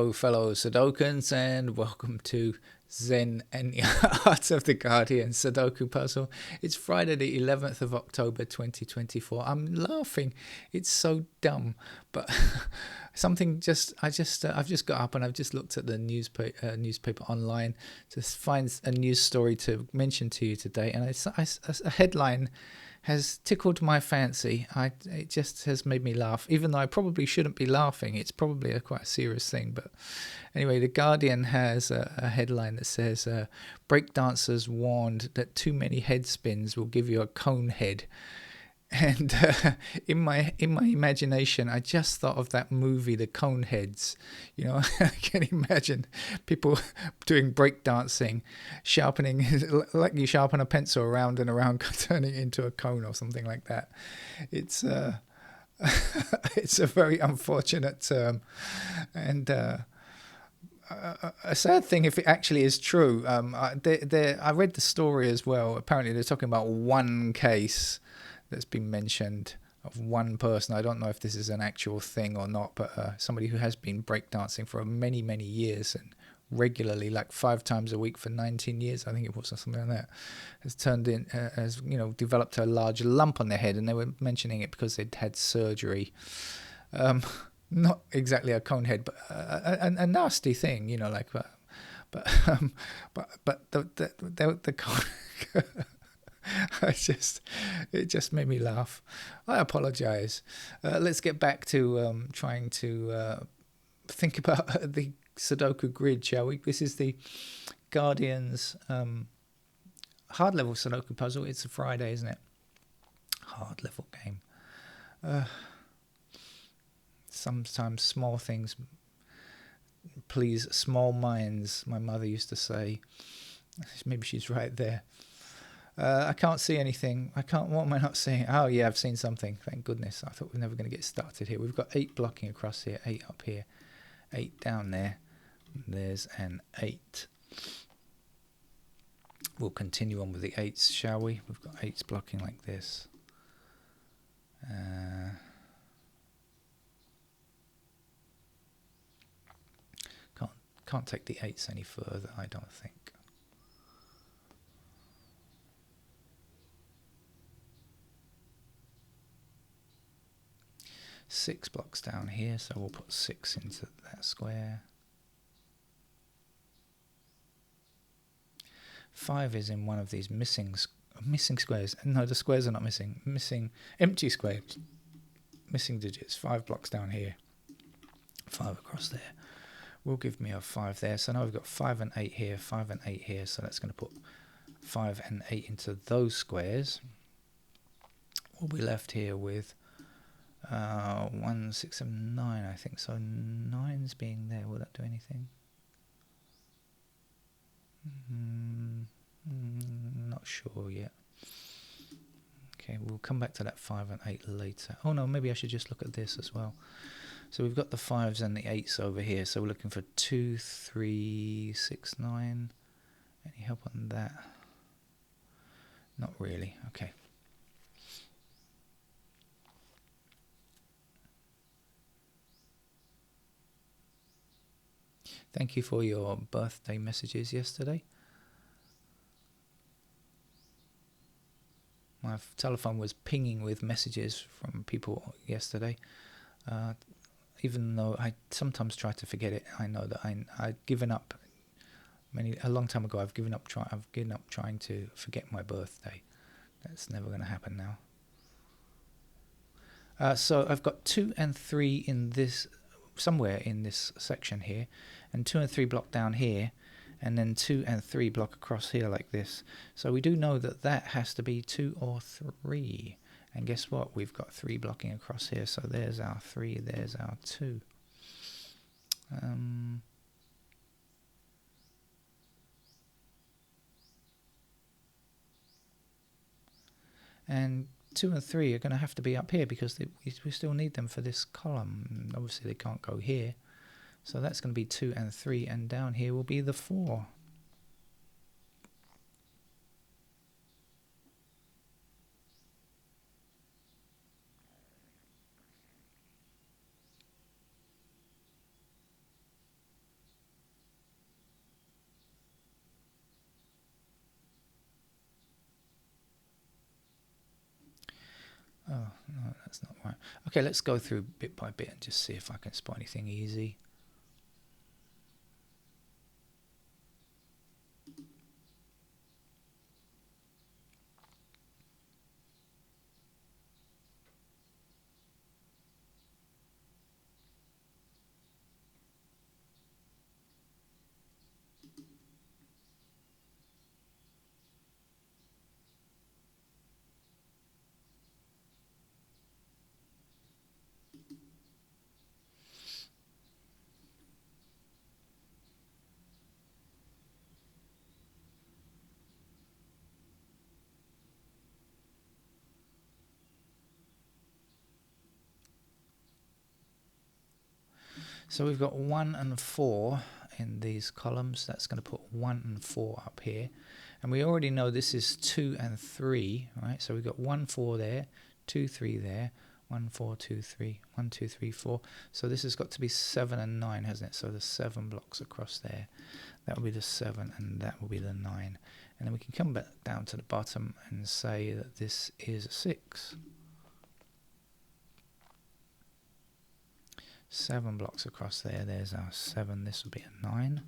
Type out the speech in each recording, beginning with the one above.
Hello, fellow Sudokans, and welcome to Zen and the Art of the Guardian Sudoku Puzzle. It's Friday, the 11th of October, 2024. I'm laughing. It's so dumb, but I've just got up and I've just looked at the newspaper online to find a news story to mention to you today, and a headline has tickled my fancy. It just has made me laugh, even though I probably shouldn't be laughing. It's probably quite a serious thing. But anyway, The Guardian has a headline that says, breakdancers warned that too many head spins will give you a cone head. And in my imagination, I just thought of that movie, The Coneheads. You know, I can imagine people doing breakdancing, sharpening, like you sharpen a pencil around and around, turning it into a cone or something like that. It's it's a very unfortunate term, and a sad thing if it actually is true. I read the story as well. Apparently, they're talking about one case that's been mentioned of one person. I don't know if this is an actual thing or not, but somebody who has been breakdancing for many, many years and regularly, like 5 times a week for 19 years, I think it was, or something like that, has developed a large lump on their head, and they were mentioning it because they'd had surgery. Not exactly a cone head, but a nasty thing, but the cone. It just made me laugh. I apologize. Let's get back to trying to think about the Sudoku grid, shall we? This is the Guardian's hard level Sudoku puzzle. It's a Friday, isn't it? Hard level game. Sometimes small things please small minds, my mother used to say. Maybe she's right there. I can't see anything. What am I not seeing? Oh, yeah, I've seen something. Thank goodness. I thought we were never going to get started here. We've got 8 blocking across here, 8 up here, 8 down there. There's an 8. We'll continue on with the 8s, shall we? We've got 8s blocking like this. Can't take the 8s any further, I don't think. Six blocks down here, so we'll put 6 into that square. 5 is in one of these missing squares. No, the squares are not missing. Missing empty squares. Missing digits. 5 blocks down here. 5 across there. Will give me a 5 there. So now we've got 5 and 8 here, 5 and 8 here. So that's going to put 5 and 8 into those squares. We'll be left here with 1, 6, 7, 9, I think. So 9's being there. Will that do anything? Not sure yet. Okay, we'll come back to that 5 and 8 later. Oh no, maybe I should just look at this as well. So we've got the 5s and the 8s over here. So we're looking for 2, 3, 6, 9. Any help on that? Not really. Okay. Thank you for your birthday messages yesterday. My telephone was pinging with messages from people yesterday. Even though I sometimes try to forget it, I know that I've given up. A long time ago, I've given up trying to forget my birthday. That's never going to happen now. So I've got 2 and 3 in this, somewhere in this section here, and 2 and 3 block down here, and then 2 and 3 block across here like this. So we do know that that has to be 2 or 3. And guess what? We've got 3 blocking across here. So there's our 3, there's our 2. And 2 and 3 are going to have to be up here because we still need them for this column. Obviously, they can't go here. So that's going to be 2 and 3. And down here will be the 4. that's not right. Okay, let's go through bit by bit and just see if I can spot anything easy. So we've got 1 and 4 in these columns. That's going to put 1 and 4 up here. And we already know this is 2 and 3, right? So we've got 1, 4 there, 2, 3 there, 1, 4, 2, 3, 1, 2, 3, 4. So this has got to be 7 and 9, hasn't it? So the 7 blocks across there. That will be the 7 and that will be the 9. And then we can come back down to the bottom and say that this is a 6. 7 blocks across there. There's our 7. This will be a 9.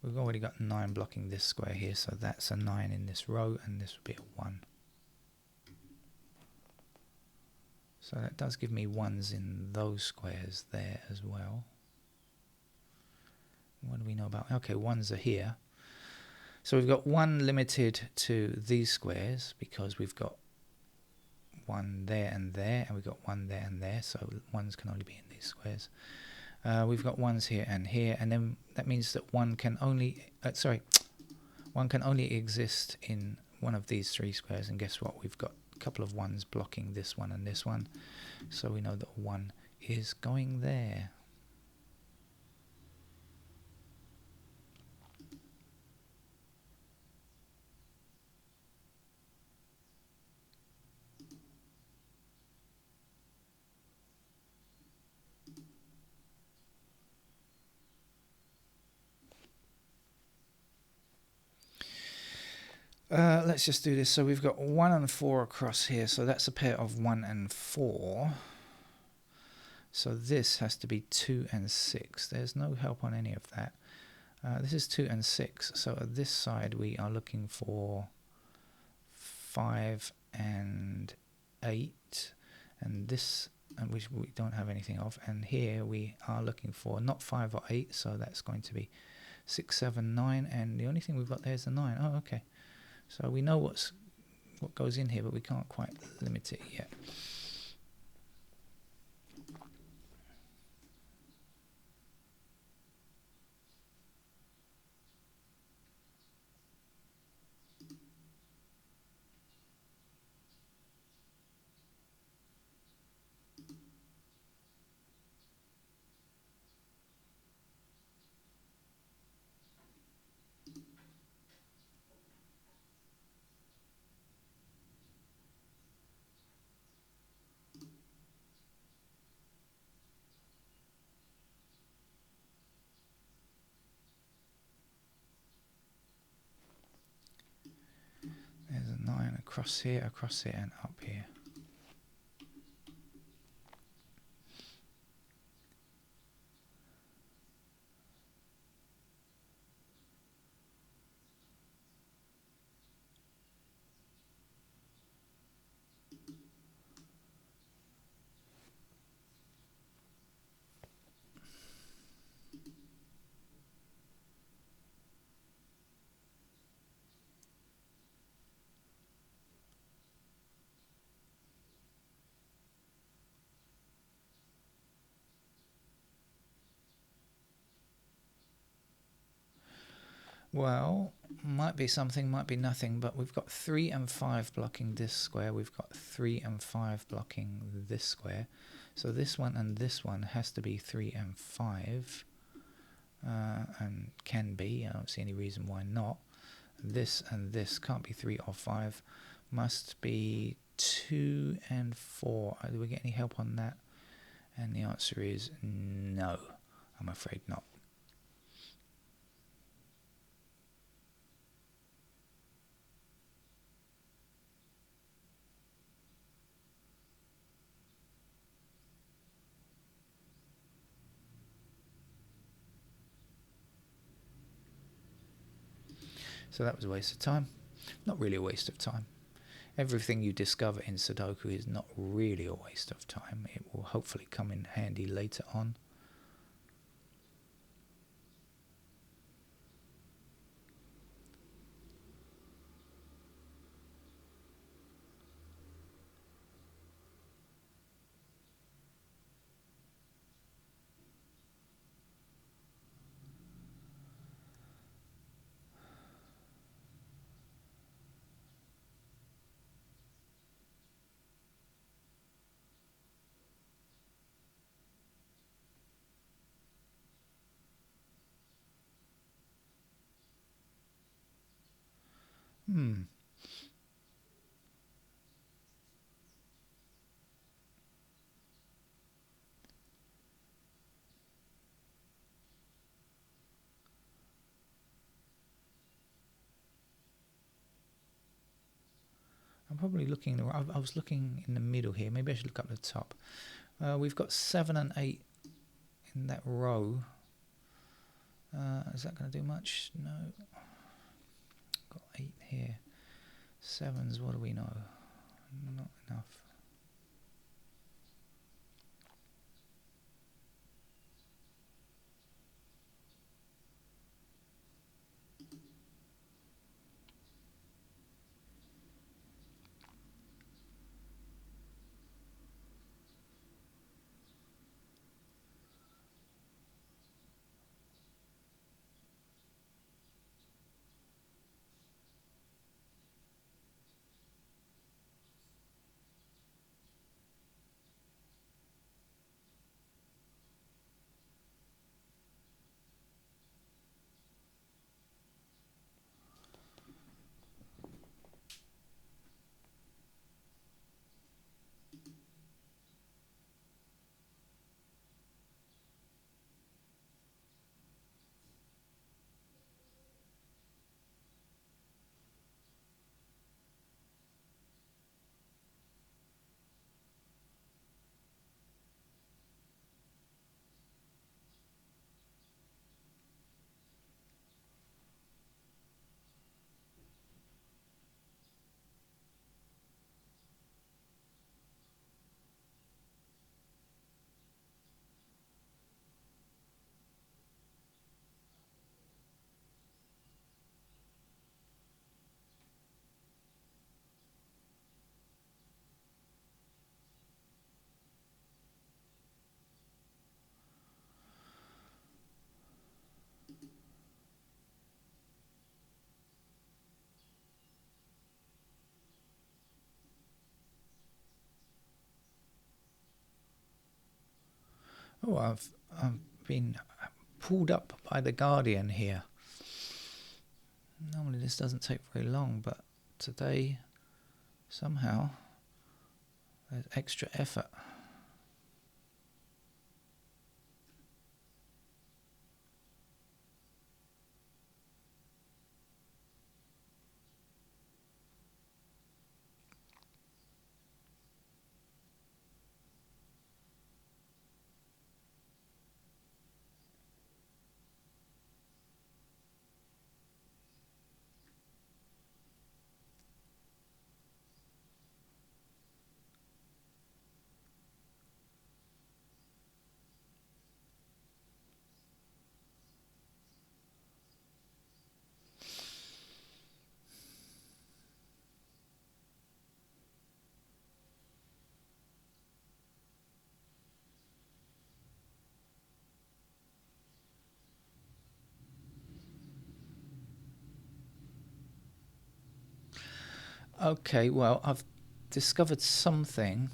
We've already got 9 blocking this square here, so that's a 9 in this row, and this will be a 1. So that does give me 1s in those squares there as well. What do we know about? Okay, 1s are here. So we've got 1 limited to these squares because we've got 1 there, and we've got 1 there and there, so 1s can only be in these squares. We've got 1s here, and then that means that 1 can only exist in one of these 3 squares, and guess what? We've got a couple of 1s blocking this one and this one, so we know that 1 is going there. Let's just do this. So we've got 1 and 4 across here, so that's a pair of 1 and 4. So this has to be 2 and 6. There's no help on any of that. This is 2 and 6. So at this side we are looking for 5 and 8, and this, and which we don't have anything of. And here we are looking for not 5 or 8, so that's going to be 6, 7, 9, and the only thing we've got there is the 9. Oh, okay. So we know what goes in here, but we can't quite limit it yet. There's a 9 across here, and up here. Well, might be something, might be nothing, but we've got 3 and 5 blocking this square. We've got 3 and 5 blocking this square. So this one and this one has to be 3 and 5, and can be. I don't see any reason why not. This and this can't be 3 or 5. Must be 2 and 4. Do we get any help on that? And the answer is no. I'm afraid not. So that was a waste of time. Not really a waste of time. Everything you discover in Sudoku is not really a waste of time. It will hopefully come in handy later on. I'm probably looking. I was looking in the middle here. Maybe I should look up the top. We've got 7 and 8 in that row. Is that going to do much? No. Got 8 here. 7s. What do we know? Not enough. Oh, I've been pulled up by the Guardian here. Normally this doesn't take very long, but today somehow there's extra effort. Okay, well, I've discovered something.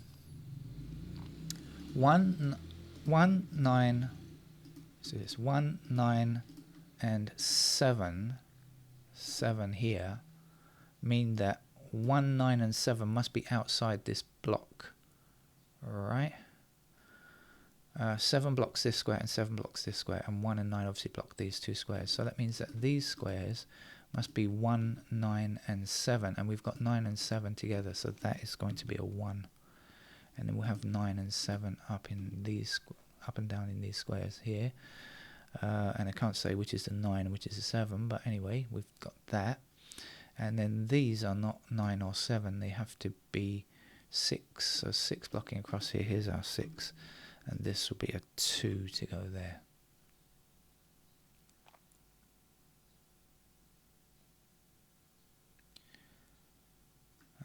9. So it's 1, 9, and 7 here mean that 1, 9, and 7 must be outside this block. Alright? 7 blocks this square and 7 blocks this square, and 1 and 9 obviously block these two squares. So that means that these squares must be 1, 9, and 7, and we've got 9 and 7 together, so that is going to be a 1. And then we'll have 9 and 7 up and down in these squares here. And I can't say which is the 9 and which is the 7, but anyway, we've got that. And then these are not 9 or 7, they have to be 6. So 6 blocking across here, here's our 6. And this will be a 2 to go there.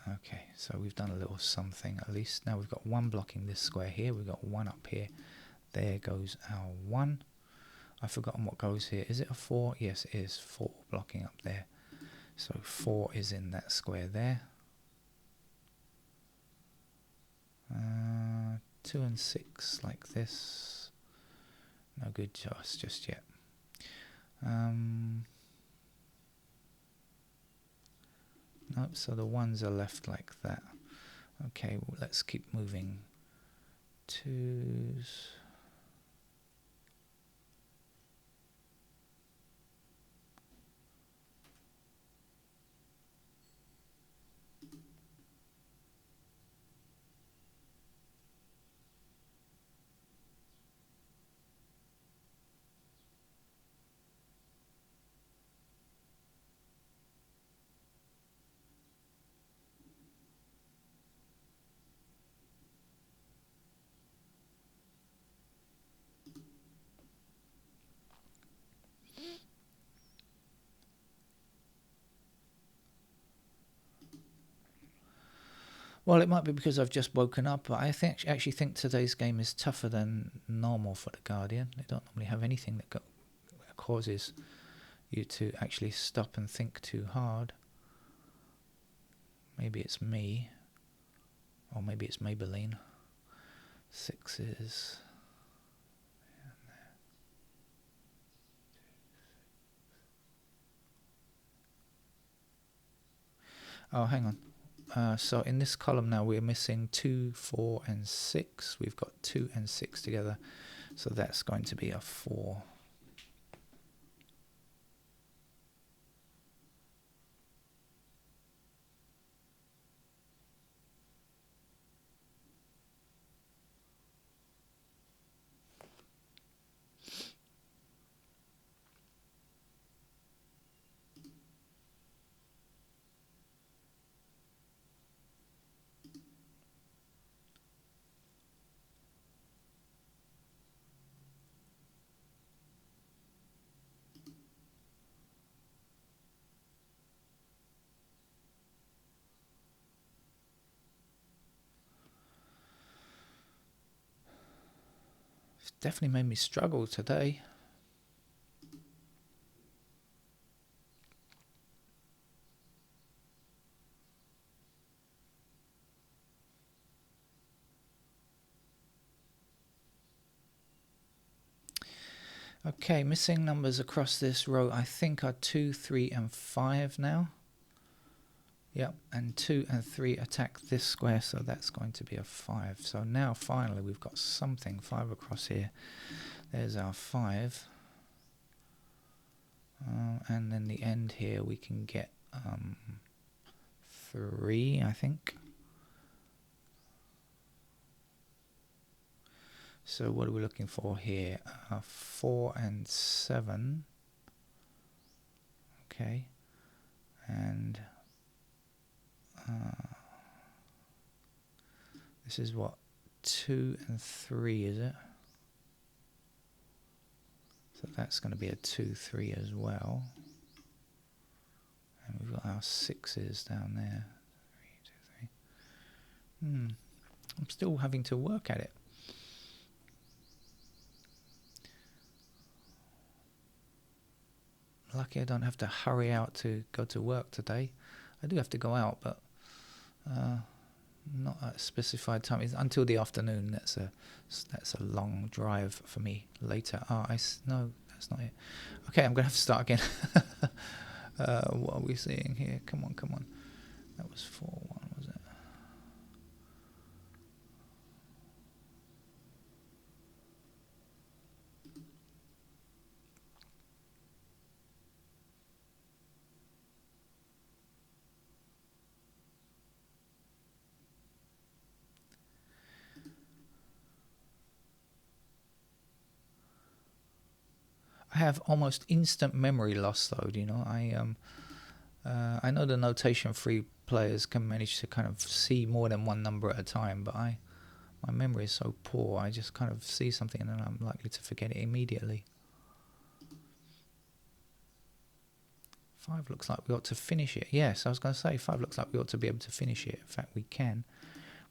Okay, so we've done a little something at least. Now we've got 1 blocking this square here, we've got 1 up here. There goes our 1. I've forgotten what goes here. Is it a 4? Yes, it is 4 blocking up there. So 4 is in that square there. 2 and 6 like this. No good to us just yet. Nope, so the 1s are left like that. Okay, well, let's keep moving. 2s. Well, it might be because I've just woken up, but I actually think today's game is tougher than normal for the Guardian. They don't normally have anything that causes you to actually stop and think too hard. Maybe it's me, or maybe it's Maybelline. 6s. Oh, hang on. So in this column now we're missing 2, 4 and 6. We've got 2 and 6 together, so that's going to be a 4. It's definitely made me struggle today. Okay, missing numbers across this row I think are 2, 3 and 5 now. Yep, and 2 and 3 attack this square, so that's going to be a 5. So now finally we've got something, 5 across here. There's our 5. And then the end here we can get 3, I think. So what are we looking for here? 4 and 7. Okay. And this is what? 2 and 3, is it? So that's going to be a 2, 3 as well. And we've got our 6s down there. 3, 2, 3. I'm still having to work at it. Lucky I don't have to hurry out to go to work today. I do have to go out, but not at a specified time. It's until the afternoon. That's a long drive for me later. No, that's not it. Okay, I'm gonna have to start again. What are we seeing here? Come on. That was 4-1, was it? I have almost instant memory loss though. I know the notation free players can manage to kind of see more than one number at a time, but my memory is so poor. I just kind of see something and then I'm likely to forget it immediately. 5 looks like we ought to finish it. Yes, I was going to say 5 looks like we ought to be able to finish it. In fact, we can.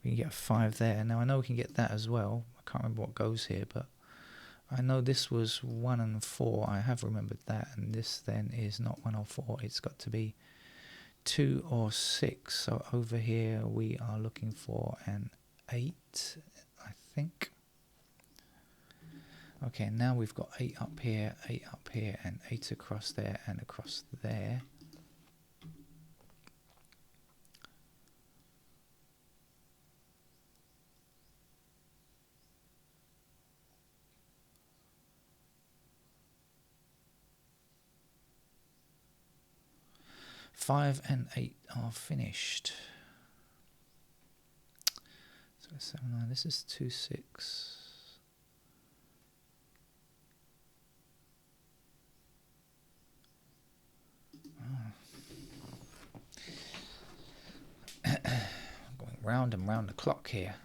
We can get a 5 there. Now I know we can get that as well. I can't remember what goes here, but I know this was 1 and 4. I have remembered that, and this then is not 1 or 4. It's got to be 2 or 6. So over here we are looking for an 8, I think. Okay, now we've got 8 up here, and 8 across there and across there. Five and 8 are finished. So 7, 9. This is 2, 6. Going round and round the clock here.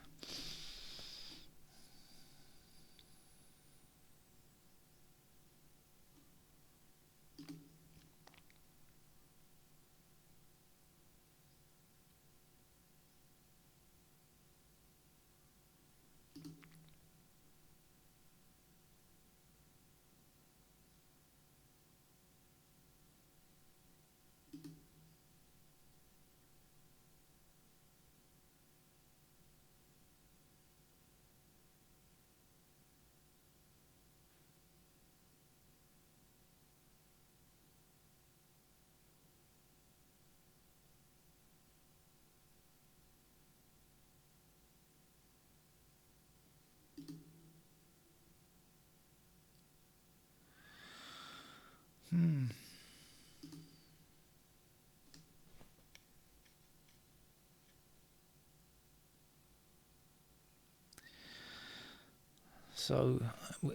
So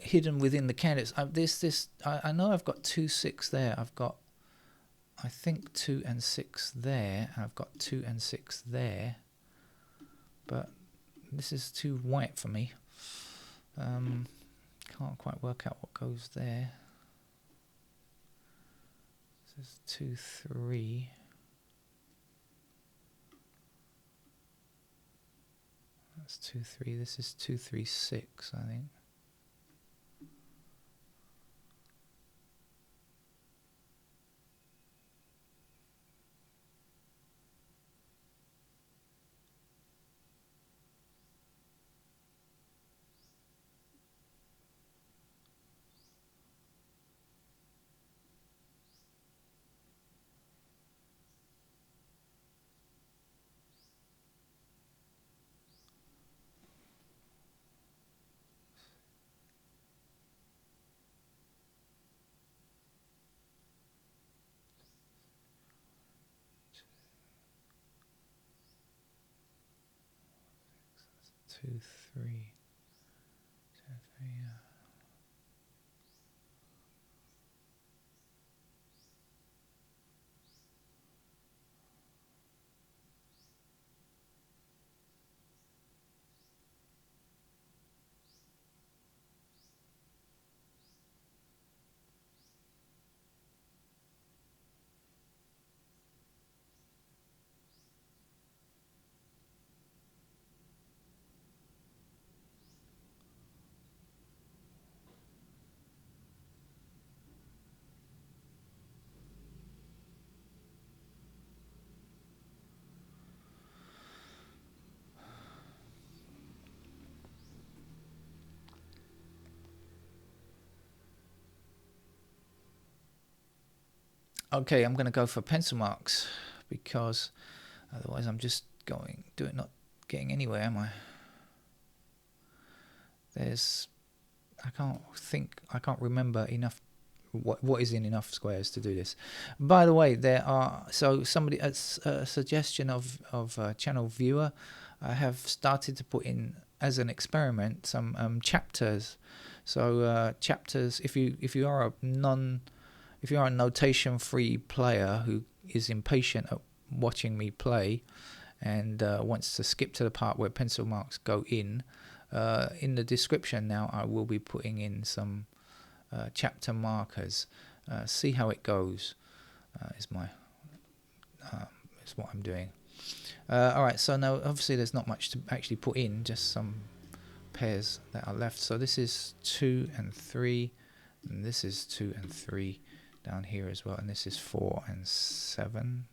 hidden within the candidates, I know I've got 2, 6 there. I've got, I think, 2 and 6 there, and I've got 2 and 6 there. But this is too white for me. Can't quite work out what goes there. This is 2, 3. That's 2, 3. This is 2, 3, 6, I think. Two, three, 2, 3. Okay, I'm going to go for pencil marks because otherwise I'm just not getting anywhere, am I? I can't remember enough what is in enough squares to do this. By the way, somebody a suggestion of a channel viewer. I have started to put in as an experiment some chapters. So chapters, if you are a notation free player who is impatient at watching me play and wants to skip to the part where pencil marks go in the description now I will be putting in some chapter markers. See how it goes is what I'm doing. Alright, so now obviously there's not much to actually put in, just some pairs that are left. So this is 2 and 3, and this is 2 and 3 down here as well, and this is 4 and 7,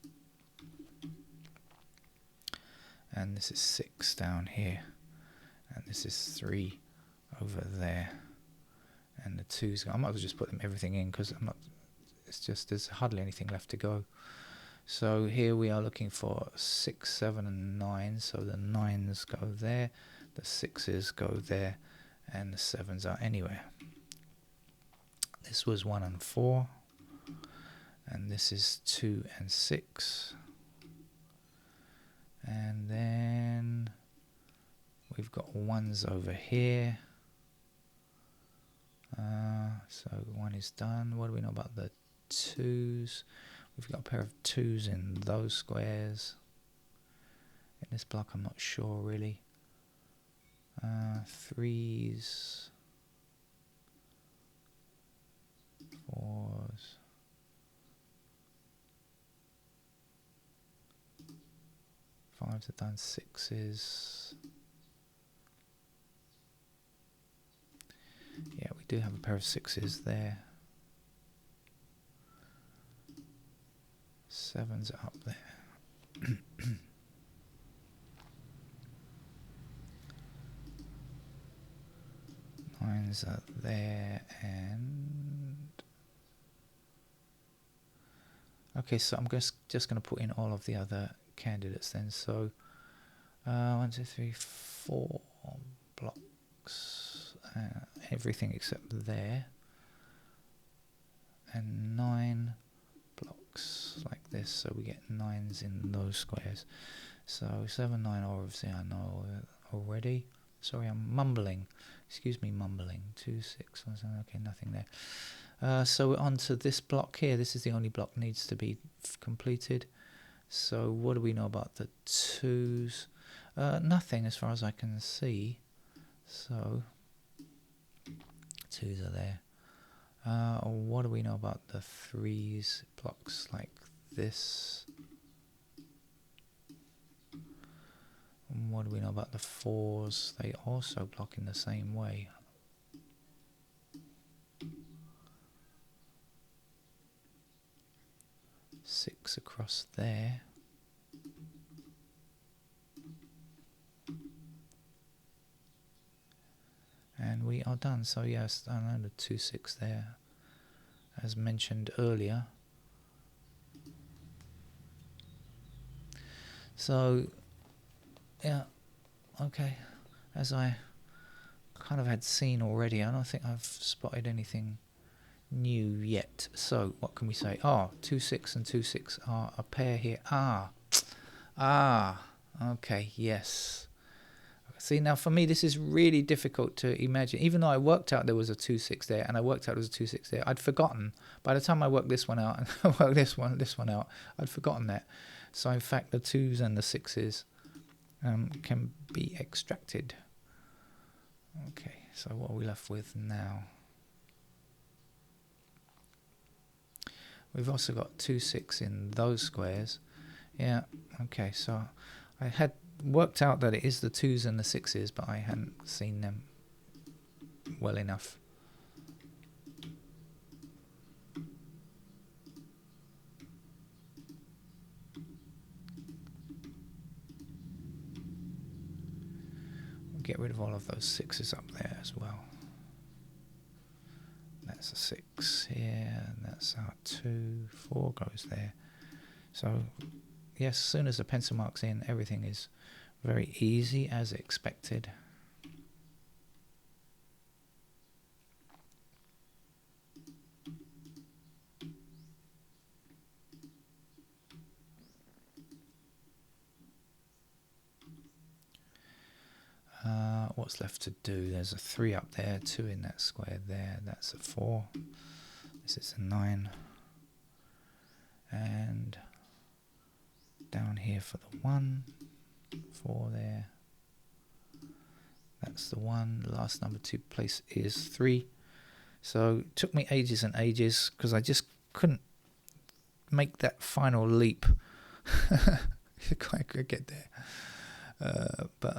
and this is 6 down here, and this is 3 over there, and the 2's. I might as well just put everything in because I'm not. It's just there's hardly anything left to go. So here we are looking for 6, 7, and 9. So the 9's go there, the 6's go there, and the 7's are anywhere. This was 1 and 4, and this is 2 and 6, and then we've got 1's over here. So 1 is done. What do we know about the 2's? We've got a pair of 2's in those squares. In this block, I'm not sure really. 3's, 4's, 5's are done, 6's. Yeah, we do have a pair of 6's there. 7's are up there. 9's are there, and okay, so I'm just going to put in all of the other candidates then. So 1, 2, 3, 4 blocks, everything except there, and 9 blocks like this, so we get 9's in those squares. So 7, 9, obviously I know already. Sorry, I'm mumbling. Excuse me, mumbling. 2, 6, okay, nothing there. So we're on to this block here. This is the only block needs to be completed. So what do we know about the 2's? Nothing as far as I can see. So 2's are there. What do we know about the 3's? Blocks like this. And what do we know about the 4's? They also block in the same way. Six across there. And we are done. So yes, I know the 2, 6 there, as mentioned earlier. So yeah, okay, as I kind of had seen already, I don't think I've spotted anything new yet. So what can we say? 2, 6 and 2, 6 are a pair here. Okay, yes. See, now for me this is really difficult to imagine. Even though I worked out there was a 2, 6 there, and I worked out there was a 2, 6 there, I'd forgotten. By the time I worked this one out and I worked this one out, I'd forgotten that. So in fact the 2's and the 6's can be extracted. Okay, so what are we left with now? We've also got 2, 6 in those squares. Yeah, okay, so I had worked out that it is the 2's and the 6's, but I hadn't seen them well enough. We'll get rid of all of those 6's up there as well. That's a 6 here, and that's our 2, 4 goes there. So yes, as soon as the pencil mark's in, everything is very easy as expected. what's left to do. There's a 3 up there, 2 in that square there. That's a 4. This is a 9. And down here for the 1. 4 there. That's the 1. The last number to place is 3. So it took me ages and ages because I just couldn't make that final leap. I could get there. But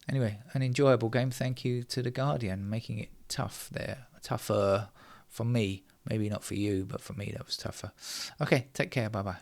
anyway, an enjoyable game. Thank you to The Guardian, making it tough there. Tougher for me. Maybe not for you, but for me that was tougher. Okay, take care. Bye-bye.